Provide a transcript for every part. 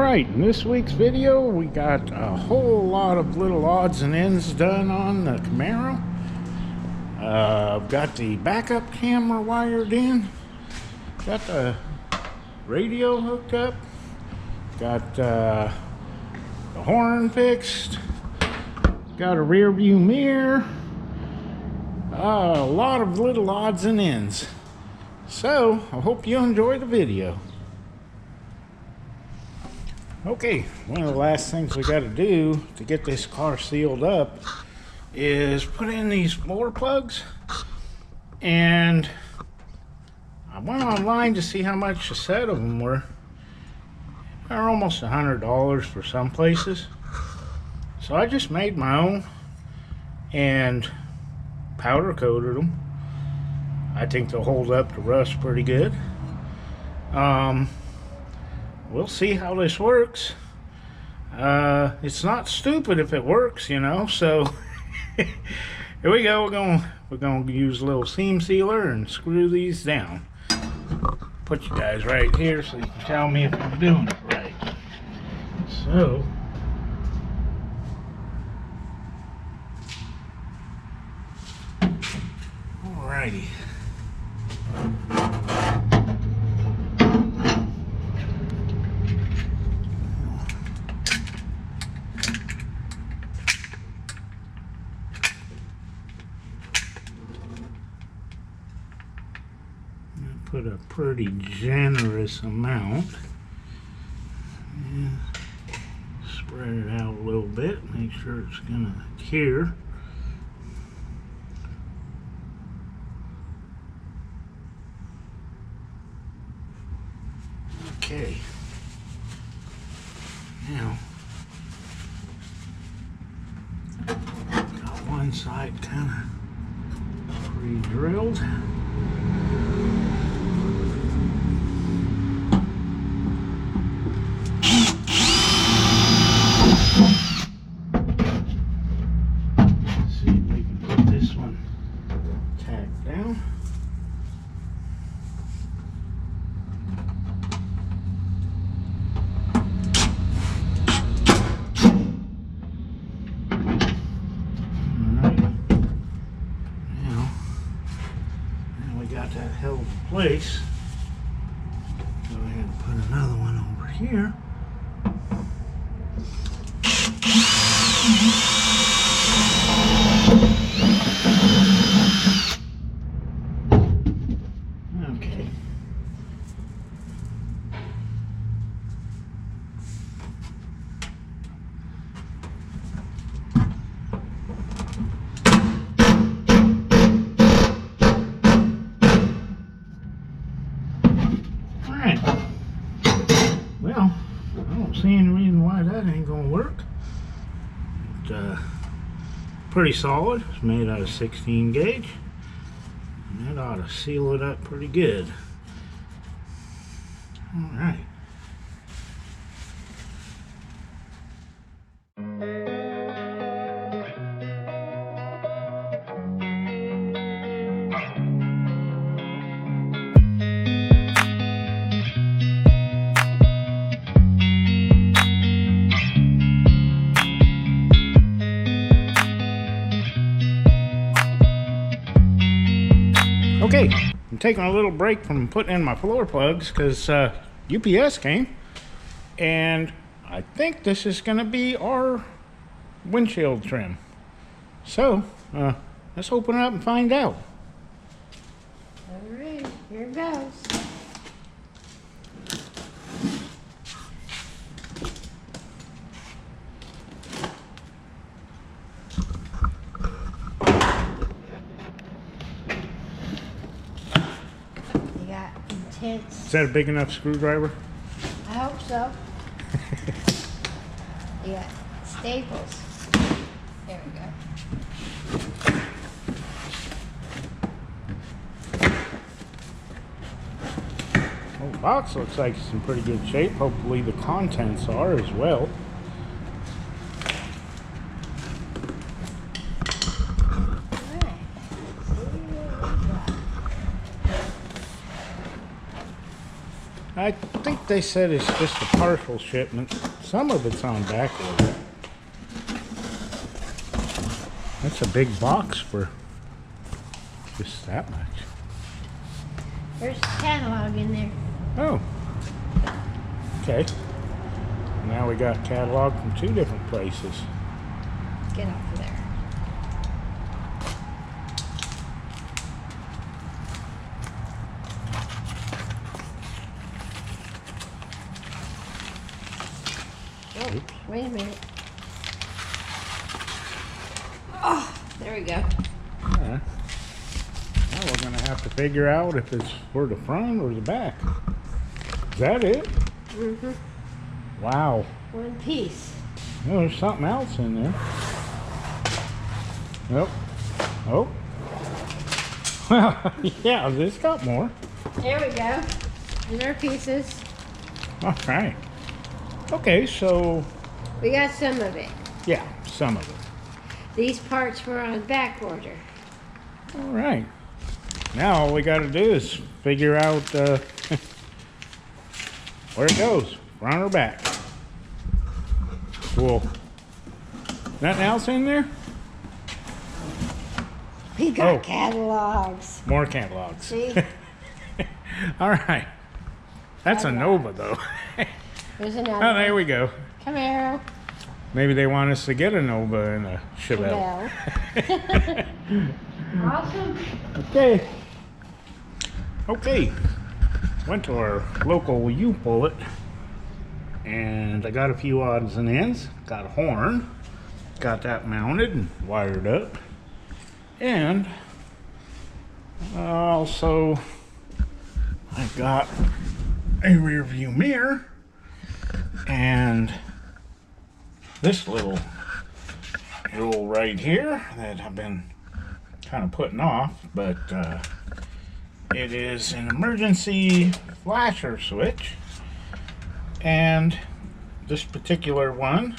Alright, in this week's video we got a whole lot of little odds and ends done on the Camaro. I've got the backup camera wired in, got the radio hooked up, got the horn fixed, got a rear view mirror, a lot of little odds and ends. So I hope you enjoy the video. Okay, one of the last things we got to do to get this car sealed up is put in these floor plugs, and I went online to see how much a set of them were. They're almost $100 for some places, so I just made my own and powder coated them. I think they'll hold up to rust pretty good. We'll see how this works. It's not stupid if it works, you know. So here we go. We're gonna use a little seam sealer and screw these down. Put you guys right here so you can tell me if I'm doing it right. So alrighty. Put a pretty generous amount and spread it out a little bit, make sure it's gonna adhere. Okay, now got one side kind of pre-drilled. That held in place. Go ahead and put another one over here. Okay. Well, I don't see any reason why that ain't gonna work. It's pretty solid. It's made out of 16 gauge, and that ought to seal it up pretty good. All right. Okay, I'm taking a little break from putting in my floor plugs because UPS came, and I think this is going to be our windshield trim. So, let's open it up and find out. All right, here it goes. Is that a big enough screwdriver? I hope so. You got staples. There we go. Well, the box looks like it's in pretty good shape. Hopefully the contents are as well. I think they said it's just a partial shipment. Some of it's on back order. That's a big box for just that much. There's a catalog in there. Oh. Okay. Now we got catalog from 2 different places. Get off of there. Oh, Oops. wait a minute. Oh, there we go. Alright. Now we're going to have to figure out if it's for the front or the back. Is that it? Mm-hmm. Wow. One piece. Oh, there's something else in there. Nope. Oh. Well, yeah, this got more. There we go. These are pieces. All right. Okay, so We got some of it. yeah, some of it. These parts were on back order. All right. Now all we got to do is figure out where it goes, front or back. Cool. Nothing else in there? We got Oh. catalogs. More catalogs. See? All right. That's a Nova, though. There's Oh, another there we go. Camaro. Maybe they want us to get a Nova and a Chevelle. Awesome. Okay. Okay. Went to our local U-Bullet, and I got a few odds and ends. Got a horn. Got that mounted and wired up. And also I got a rear view mirror and this little jewel right here that I've been kind of putting off, but it is an emergency flasher switch, and this particular one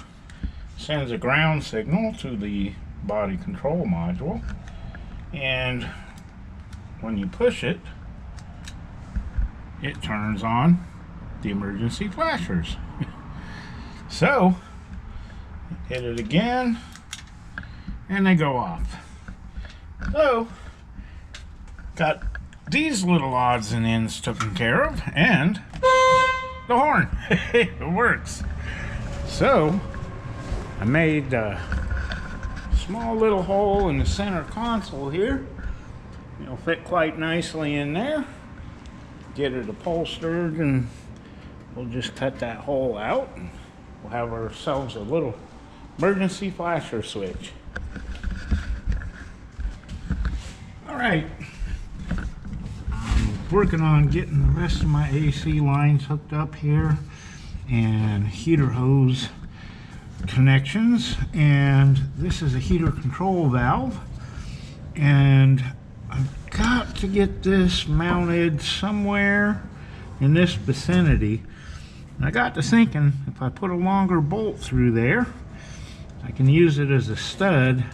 sends a ground signal to the body control module, and when you push it, it turns on the emergency flashers. So hit it again and they go off. So got these little odds and ends taken care of, and the horn. It works. So I made a small little hole in the center console here. It'll fit quite nicely in there. Get it upholstered, and we'll just cut that hole out, and we'll have ourselves a little emergency flasher switch. All right, I'm working on getting the rest of my AC lines hooked up here and heater hose connections, and this is a heater control valve, and I've got to get this mounted somewhere in this vicinity. And I got to thinking, if I put a longer bolt through there, I can use it as a stud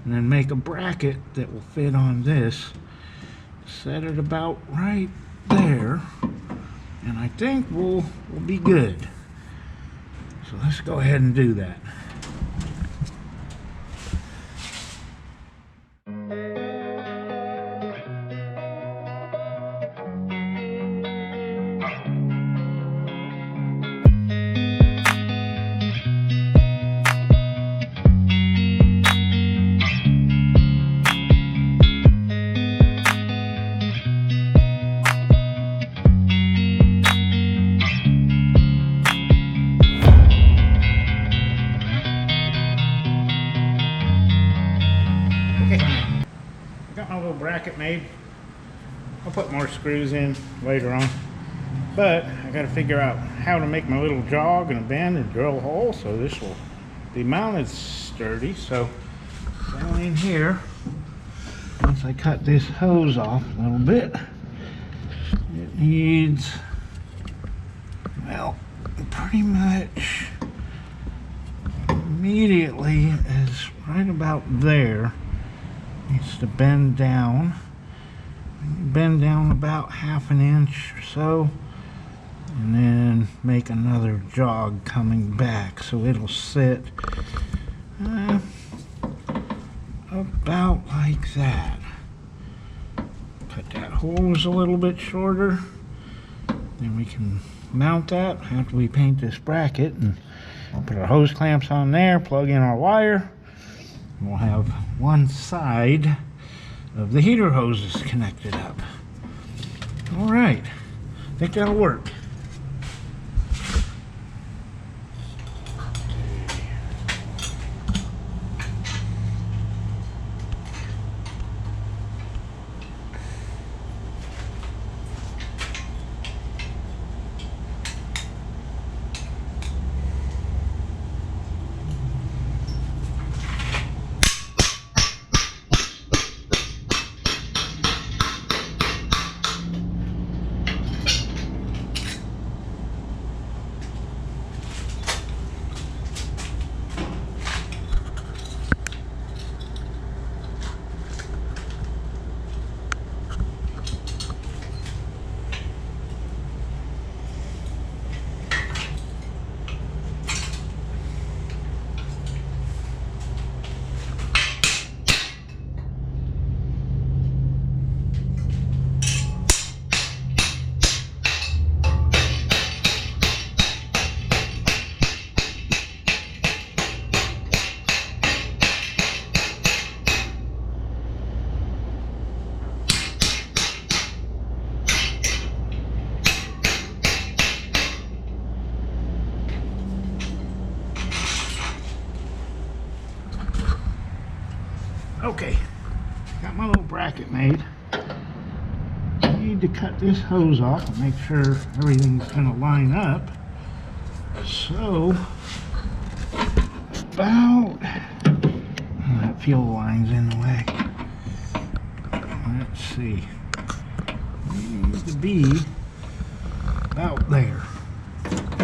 and then make a bracket that will fit on this. Set it about right there, and I think we'll be good. So let's go ahead and do that. Bracket made. I'll put more screws in later on, but I got to figure out how to make my little jog and a bend and drill a hole so this will be mounted sturdy. So down in here, once I cut this hose off a little bit, it needs, well, pretty much immediately is right about there. Needs to bend down. Bend down about 1/2 inch or so, and then make another jog coming back, so it'll sit about like that. Cut that hose a little bit shorter, then we can mount that after we paint this bracket and put our hose clamps on there, plug in our wire, and we'll have one side of the heater hoses connected up. All right, I think that'll work. Okay, got my little bracket made. I need to cut this hose off and make sure everything's going to line up. So, about, that fuel line's in the way. Let's see. It needs to be about there. So,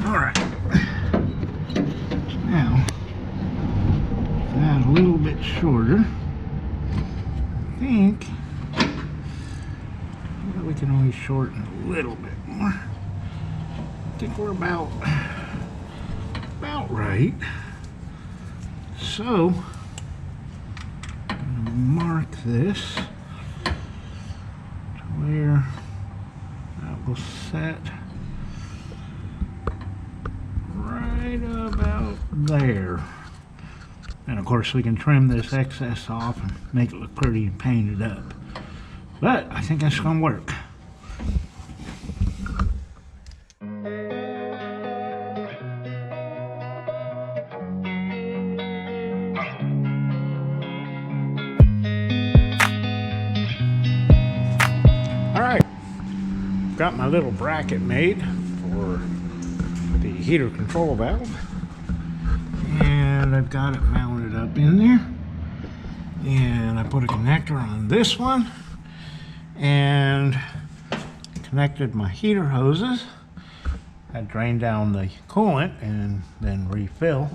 alright, now, that a little bit shorter, I think we can only shorten a little bit more. I think we're about right. So, I'm going to mark this to where that will set about there. And of course we can trim this excess off and make it look pretty and paint it up. But I think that's gonna work. Alright, got my little bracket made for the heater control valve, and I've got it mounted up in there, and I put a connector on this one and connected my heater hoses. I drained down the coolant and then refill.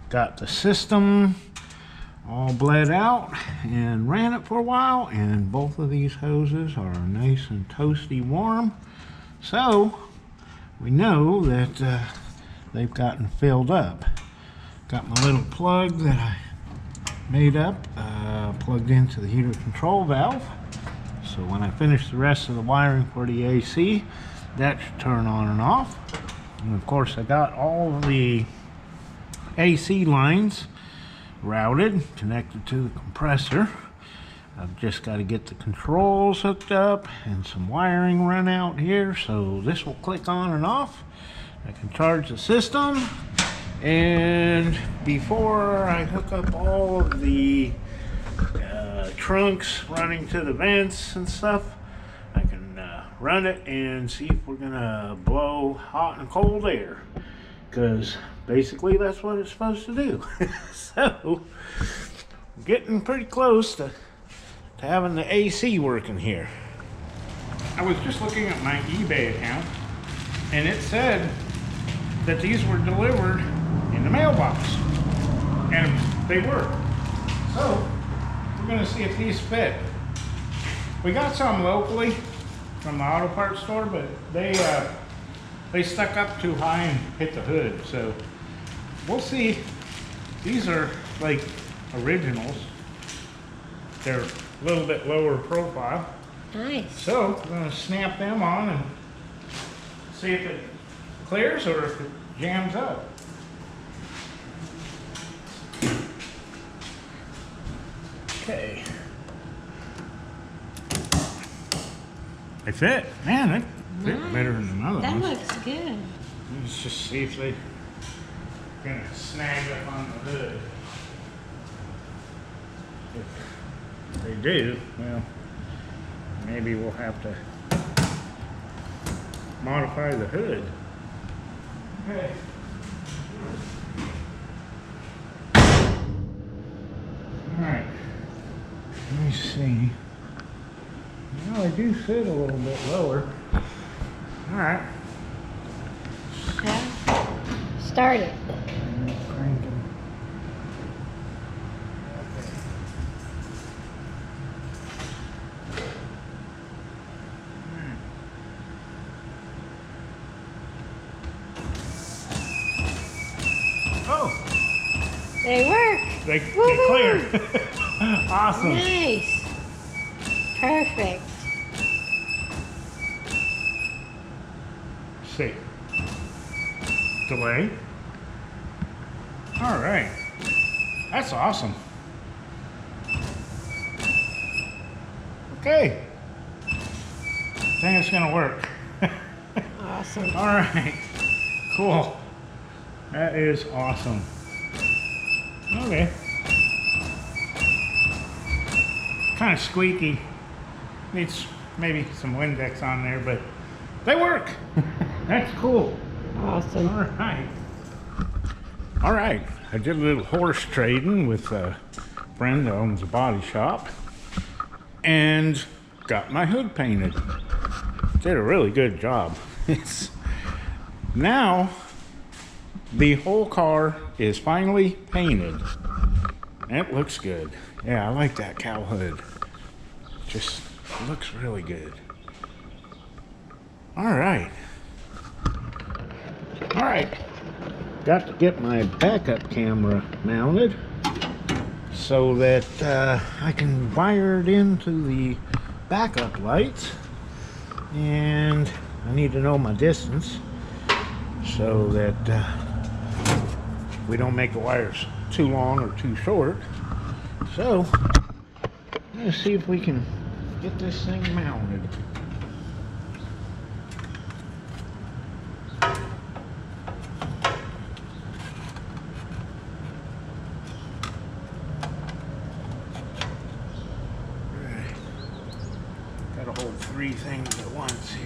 Got the system all bled out and ran it for a while, and both of these hoses are nice and toasty warm, so we know that they've gotten filled up. Got my little plug that I made up, plugged into the heater control valve. So when I finish the rest of the wiring for the AC, that should turn on and off. And of course I got all of the AC lines routed, connected to the compressor. I've just got to get the controls hooked up and some wiring run out here, so this will click on and off. I can charge the system, and before I hook up all of the trunks running to the vents and stuff, I can run it and see if we're gonna blow hot and cold air, because basically that's what it's supposed to do. So getting pretty close to having the AC working here. I was just looking at my eBay account, and it said that these were delivered in the mailbox. And they work. So, we're gonna see if these fit. We got some locally from the auto parts store, but they stuck up too high and hit the hood. So, we'll see. These are like originals. They're a little bit lower profile. Nice. So, we're gonna snap them on and see if it clears or if it jams up. Okay. They fit. Man, they fit Nice. better than the other That ones. looks good. Let's just see if they're gonna snag up on the hood. If they do, well, maybe we'll have to modify the hood. Okay. Alright. Let me see. Well, they do sit a little bit lower. Alright. Yeah. Start it. Crank 'em. Oh, They work. they Woohoo! clear. Awesome. Nice. Perfect. See. Delay. All right. That's awesome. Okay. I think it's gonna work. Awesome. All right. Cool. That is awesome. Okay. Kind of squeaky. Needs maybe some Windex on there, but they work. That's cool. Awesome. All right. All right. I did a little horse trading with a friend that owns a body shop and got my hood painted. Did a really good job. It's now the whole car is finally painted. It looks good. Yeah, I like that cow hood. Just looks really good. All right. All right. Got to get my backup camera mounted so that I can wire it into the backup lights. And I need to know my distance so that we don't make the wires too long or too short. So, let's see if we can get this thing mounted. Alright. Gotta hold three things at once here.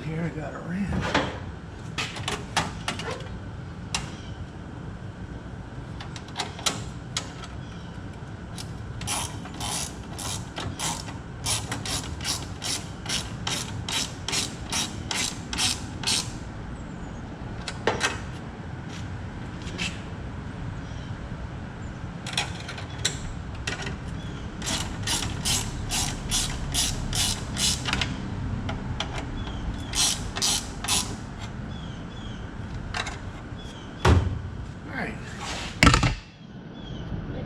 Here I got a wrench.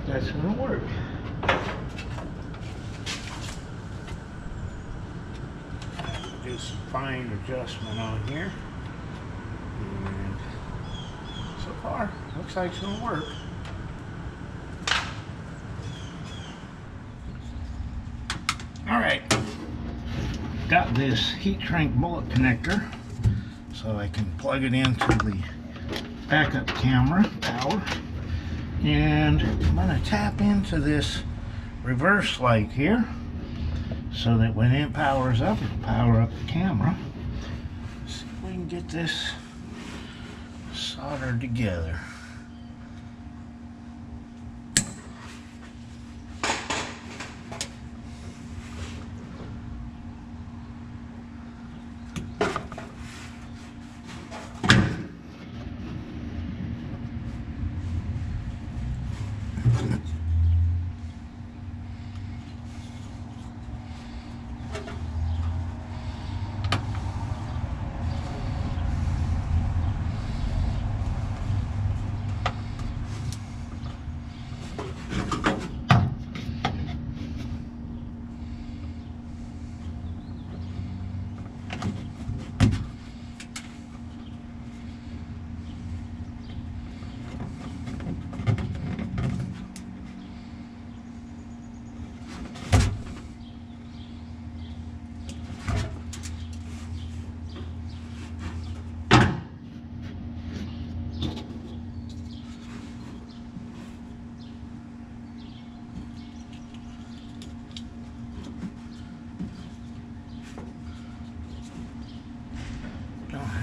That's gonna work. Do some fine adjustment on here. And so far, looks like it's gonna work. got this heat shrink bullet connector so I can plug it into the backup camera power, and I'm going to tap into this reverse light here so that when it powers up, it'll power up the camera. Let's see if we can get this soldered together.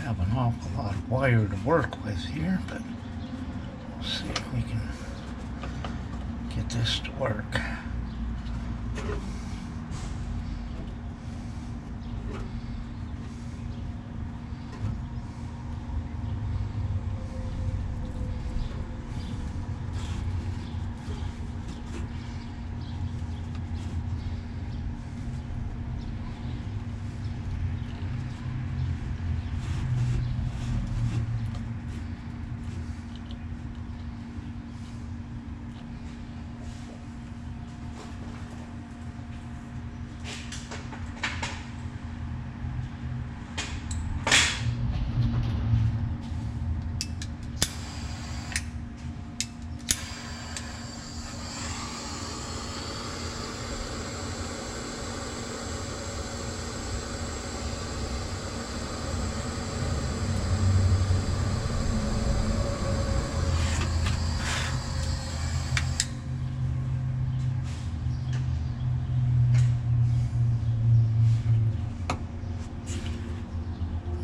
Have an awful lot of wire to work with here, but we'll see if we can get this to work.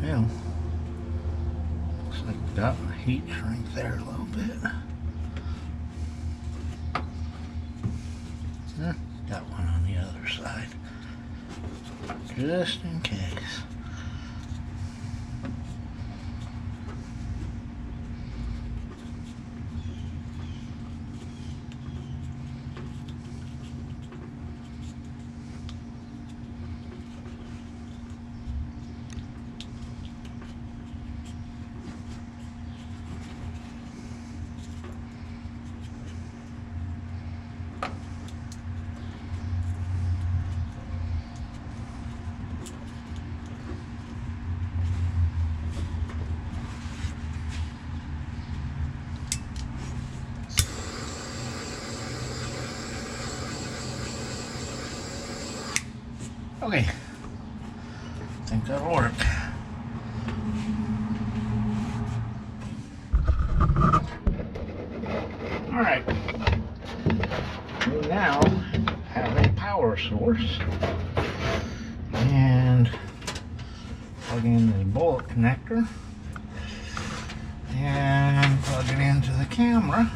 Well, looks like we got my heat shrink there a little bit. Got one on the other side, just in case. Okay, I think that'll work. All right, we now have a power source, and plug in the bullet connector and plug it into the camera,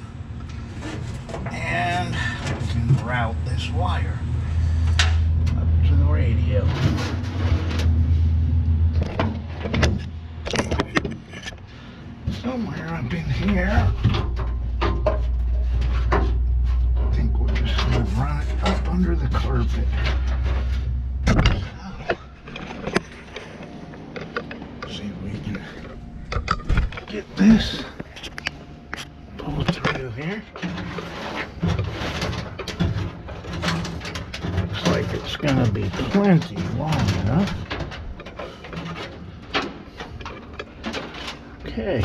and we can route this wire to the radio. Somewhere up in here, I think we're just going to run it up under the carpet. So, see if we can get this pulled through here. Looks like it's going to be plenty long enough. Okay.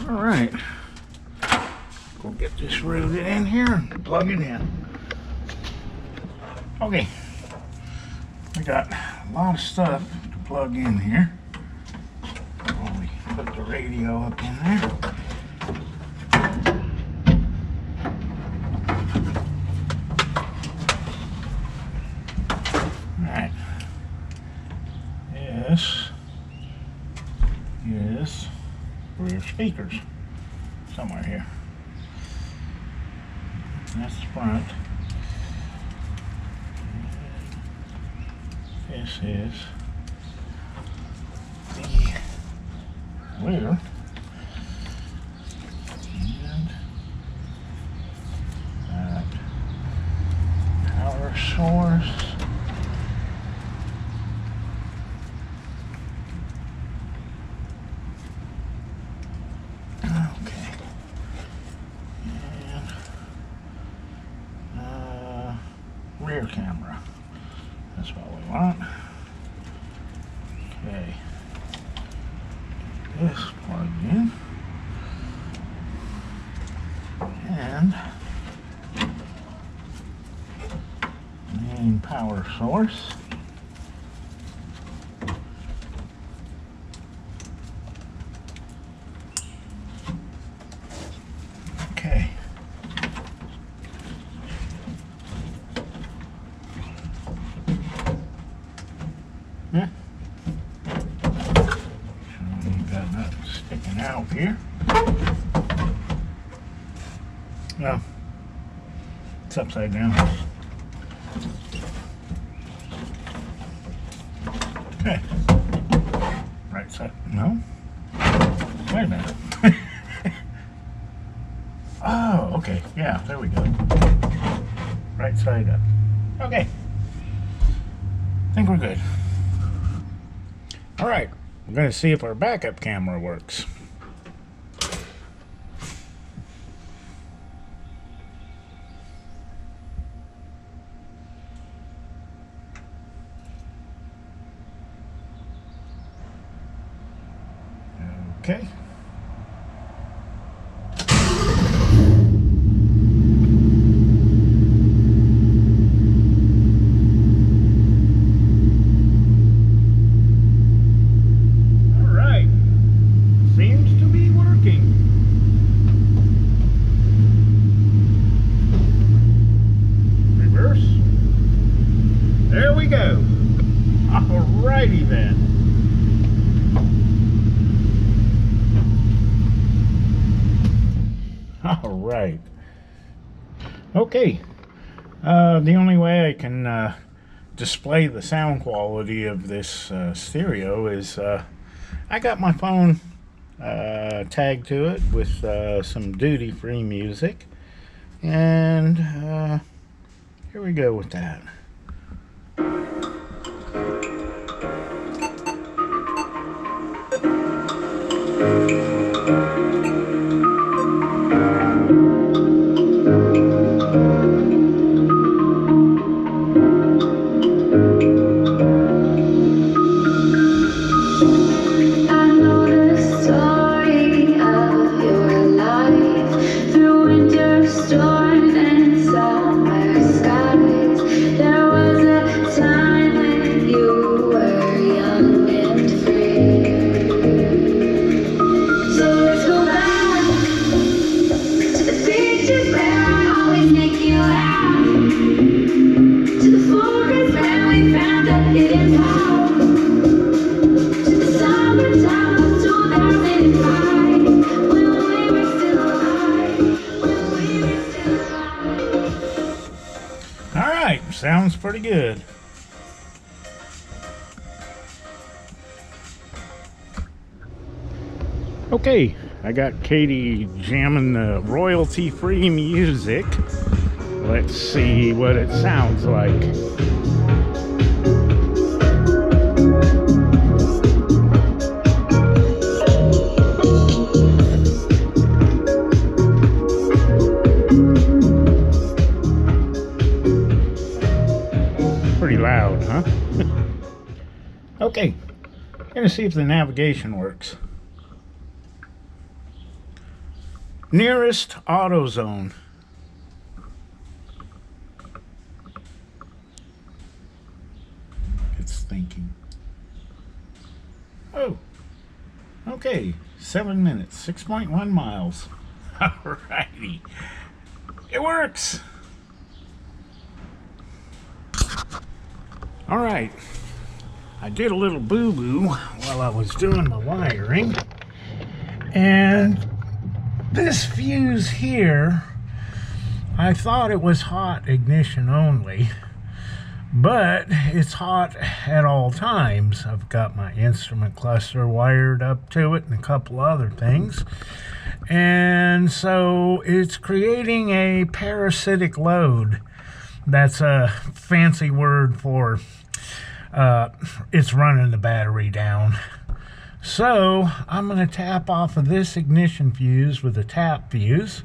All right. We'll get Just root it in here and plug it in. Okay, we got a lot of stuff to plug in here. While we put the radio up in there. Alright. This is rear speakers. Somewhere here. That's the front. This is the rear. And that power source. Okay. And rear camera. That's what we want. Okay. This plugged in. And main power source. Okay. Yeah. So we've got that sticking out here. No, it's upside down. Okay. Right side. No. Wait a minute. Oh, okay. Yeah, there we go. Right side up. Okay. I think we're good. All right. We're going to see if our backup camera works. Okay. All right. Seems to be working. Reverse. There we go. All righty then. All right. Okay. The only way I can display the sound quality of this stereo is I got my phone tagged to it with some duty-free music, and here we go with that. Sounds pretty good. Okay, I got Katy jamming the royalty-free music. Let's see what it sounds like. Pretty loud, huh? Okay, gonna see if the navigation works. Nearest AutoZone. It's thinking. Oh, okay. 7 minutes, 6.1 miles. Alrighty. It works. Alright. I did a little boo-boo while I was doing my wiring. And this fuse here, I thought it was hot ignition only, but it's hot at all times. I've got my instrument cluster wired up to it and a couple other things. And so it's creating a parasitic load. That's a fancy word for it's running the battery down. So I'm going to tap off of this ignition fuse with a tap fuse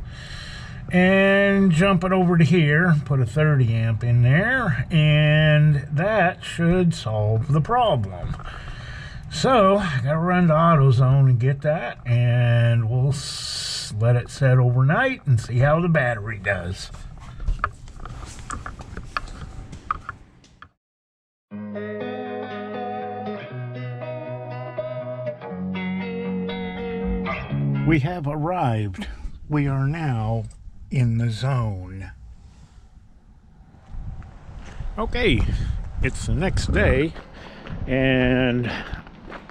and jump it over to here, put a 30 amp in there, and that should solve the problem. So I got to run to AutoZone and get that, and we'll let it set overnight and see how the battery does. We have arrived. We are now in the zone. Okay, it's the next day, and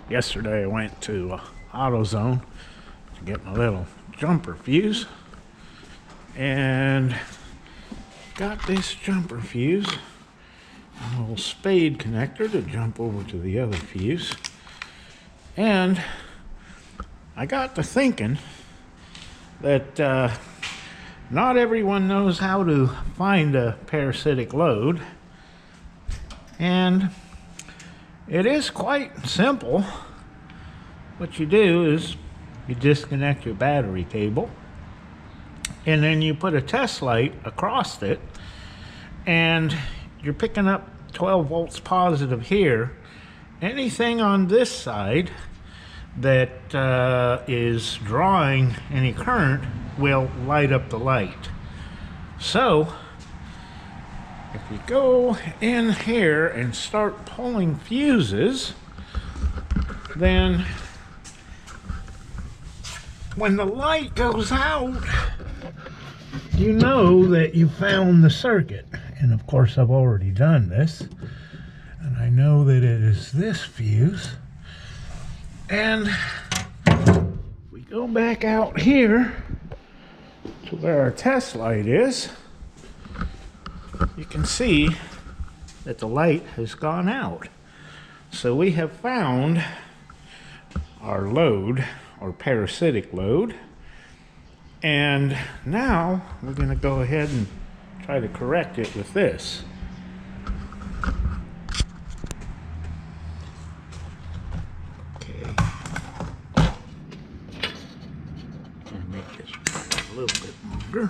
yesterday I went to AutoZone to get my little jumper fuse, and got this jumper fuse, a little spade connector to jump over to the other fuse, and I got to thinking that not everyone knows how to find a parasitic load, and it is quite simple. What you do is you disconnect your battery cable, and then you put a test light across it, and you're picking up 12 volts positive here. Anything on this side that is drawing any current will light up the light. So if you go in here and start pulling fuses, then when the light goes out, you know that you found the circuit. And of course I've already done this, and I know that it is this fuse. And we go back out here to where our test light is. You can see that the light has gone out. So we have found our load, or parasitic load. And now we're going to go ahead and try to correct it with this. A little bit longer.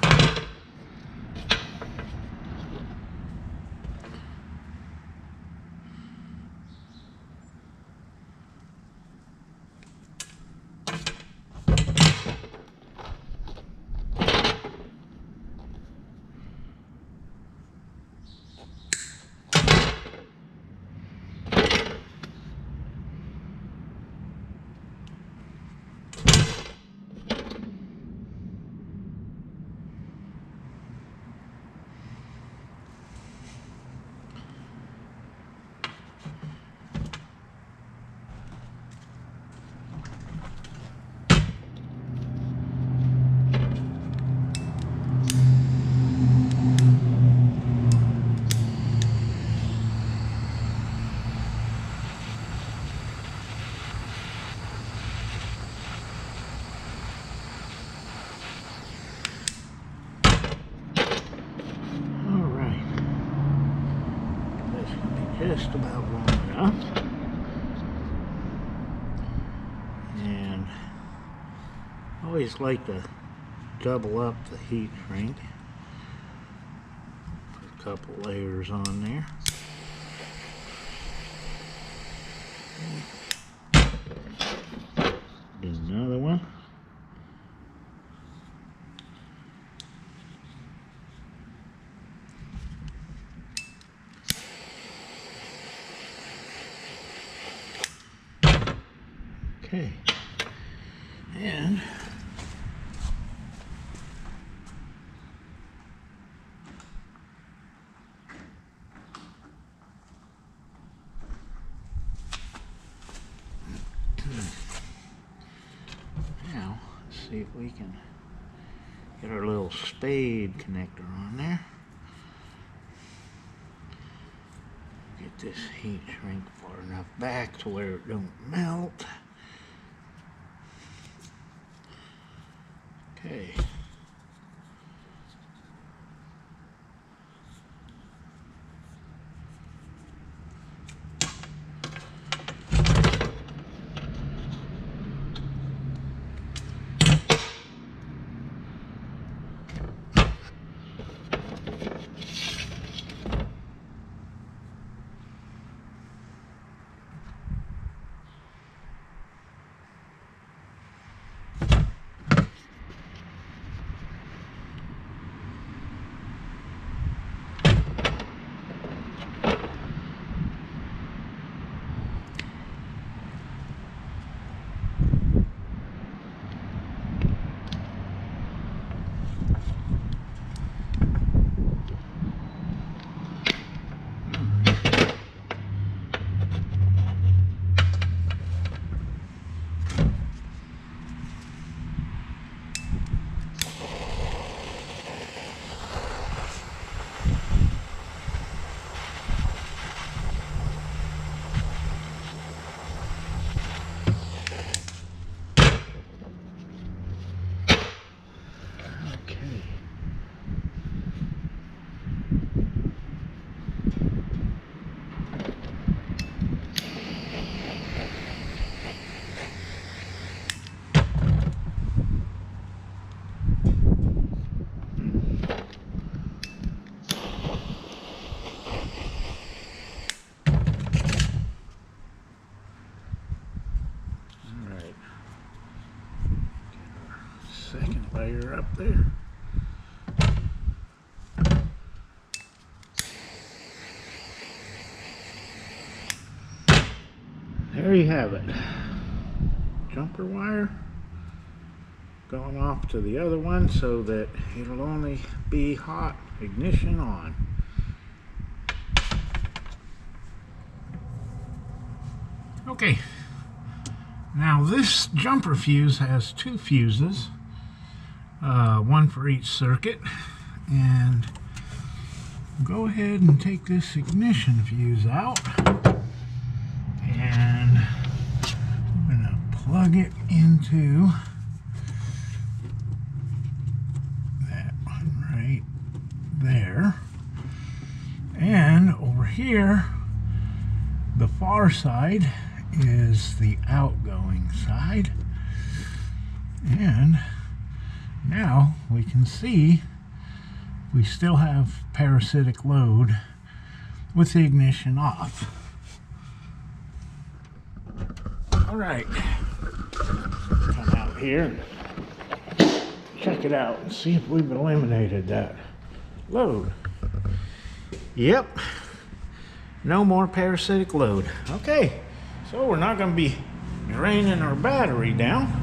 Just about long enough. And I always like to double up the heat shrink. Put a couple layers on there. Do another one. Okay. And now, let's see if we can get our little spade connector on there. Get this heat shrink far enough back to where it don't melt. Okay. Second layer up there. There you have it. Jumper wire going off to the other one so that it'll only be hot ignition on. Okay, now this jumper fuse has two fuses, one for each circuit, and go ahead and take this ignition fuse out, and I'm going to plug it into that one right there, and over here the far side is the outgoing side, and now we can see we still have parasitic load with the ignition off. All right, come out here and check it out and see if we've eliminated that load. Yep, no more parasitic load. Okay, so we're not going to be draining our battery down.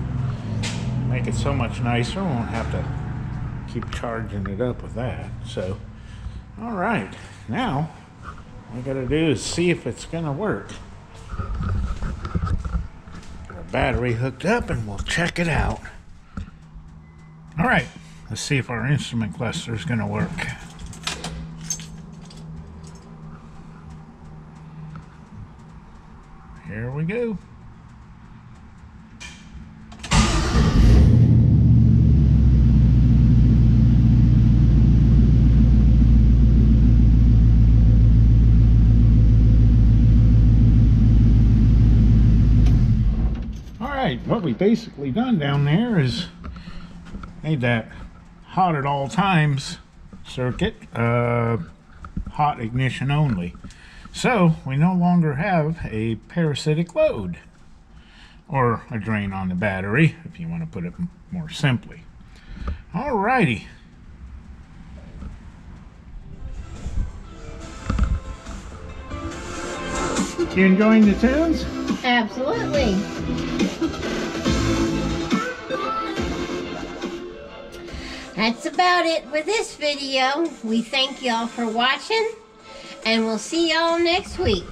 Make it so much nicer, we won't have to keep charging it up with that. So, all right, now all we got to do is see if it's going to work. Get our battery hooked up and we'll check it out. All right, let's see if our instrument cluster is going to work. Here we go. What we basically done down there is made that hot at all times circuit hot ignition only. So we no longer have a parasitic load or a drain on the battery, if you want to put it more simply. Alrighty. You enjoying the tunes? Absolutely. That's about it for this video. We thank y'all for watching, and we'll see y'all next week.